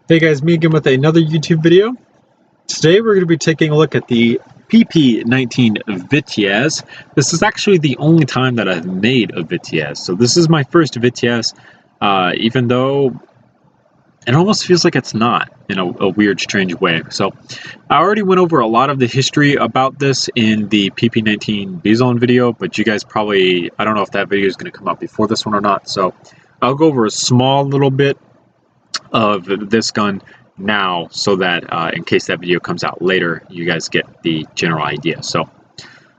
Hey guys, me again with another YouTube video. Today we're going to be taking a look at the PP-19 Vityaz. This is actually the only time that I've made a Vityaz. So this is my first Vityaz, even though it almost feels like it's not in a weird, strange way. So I already went over a lot of the history about this in the PP-19 Bwawker video, but you guys probably, I don't know if that video is going to come out before this one or not. So I'll go over a small little bit of this gun now so that in case that video comes out later, you guys get the general idea. So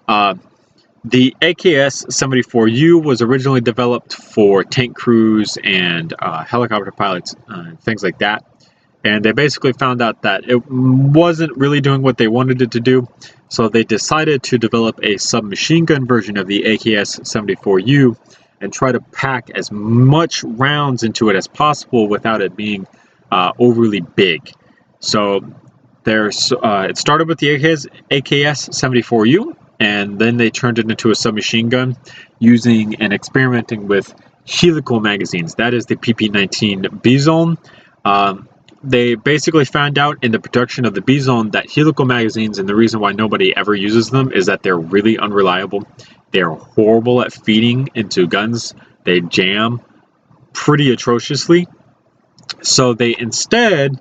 the AKS-74U was originally developed for tank crews and helicopter pilots, things like that. And they basically found out that it wasn't really doing what they wanted it to do. So they decided to develop a submachine gun version of the AKS-74U and try to pack as much rounds into it as possible without it being overly big. So there's it started with the AKS-74U, and then they turned it into a submachine gun using and experimenting with helical magazines. That is the PP-19 Bwawker. They basically found out in the production of the Bwawker that helical magazines, and the reason why nobody ever uses them is that they're really unreliable. They're horrible at feeding into guns. They jam pretty atrociously. So they instead,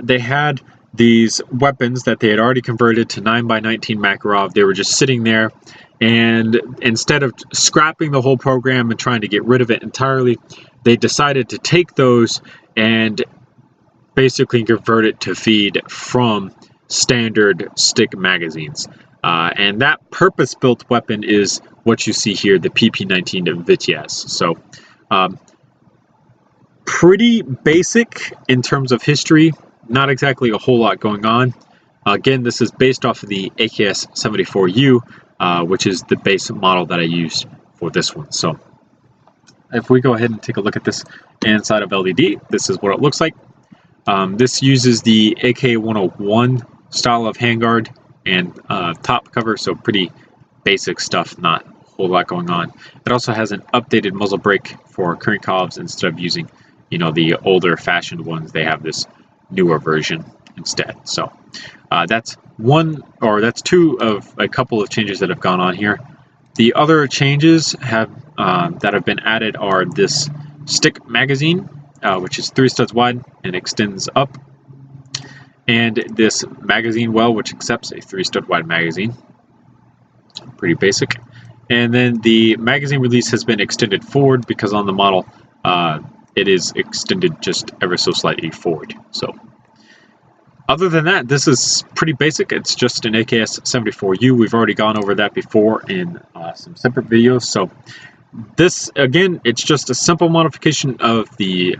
they had these weapons that they had already converted to 9x19 Makarov. They were just sitting there, and instead of scrapping the whole program and trying to get rid of it entirely, they decided to take those and basically convert it to feed from standard stick magazines. And that purpose-built weapon is what you see here, the PP-19 Vityaz. So pretty basic in terms of history, not exactly a whole lot going on. Again, this is based off of the AKS-74U, which is the base model that I used for this one. So if we go ahead and take a look at this inside of LED, this is what it looks like. This uses the AK-101 style of handguard and top cover, so pretty basic stuff, not a whole lot going on. It also has an updated muzzle brake for current calibs. Instead of using, you know, the older fashioned ones, they have this newer version instead. So that's two of a couple of changes that have gone on here. The other changes that have been added are this stick magazine, which is 3 studs wide and extends up, and this magazine well, which accepts a 3 stud wide magazine. Pretty basic. And then the magazine release has been extended forward because on the model it is extended just ever so slightly forward. So other than that, this is pretty basic. It's just an AKS-74U. We've already gone over that before in some separate videos. So this, again, it's just a simple modification of the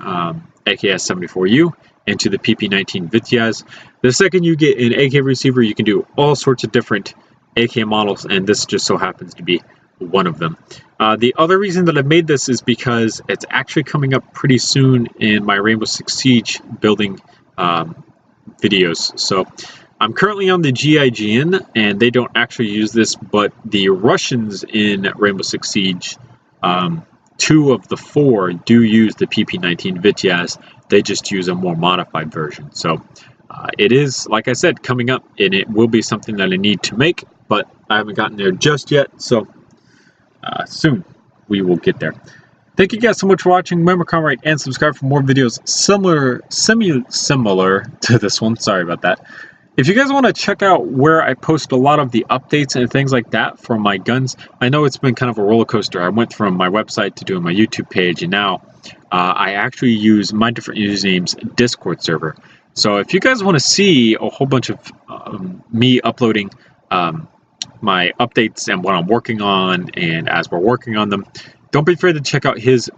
AKS-74U into the PP-19 Vityaz. The second you get an AK receiver, you can do all sorts of different AK models, and this just so happens to be one of them. The other reason that I've made this is because it's actually coming up pretty soon in my Rainbow Six Siege building videos. So I'm currently on the GIGN, and they don't actually use this, but the Russians in Rainbow Six Siege, 2 of the 4 do use the PP-19 Vityaz. They just use a more modified version. So it is, like I said, coming up, and it will be something that I need to make, but I haven't gotten there just yet. So soon we will get there. Thank you guys so much for watching. Remember, comment, rate, and subscribe for more videos similar to this one. Sorry about that. If you guys want to check out where I post a lot of the updates and things like that for my guns, I know it's been kind of a roller coaster. I went from my website to doing my YouTube page, and now I actually use my different usernames Discord server. So if you guys want to see a whole bunch of me uploading my updates and what I'm working on, and as we're working on them, don't be afraid to check out his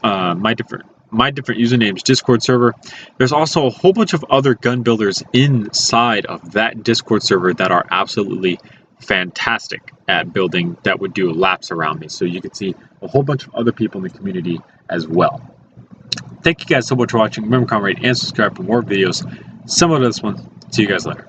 my different usernames Discord server. There's also a whole bunch of other gun builders inside of that Discord server that are absolutely fantastic at building, that would do laps around me. So you can see a whole bunch of other people in the community as well. Thank you guys so much for watching. Remember, comment, rate, and subscribe for more videos similar to this one. See you guys later.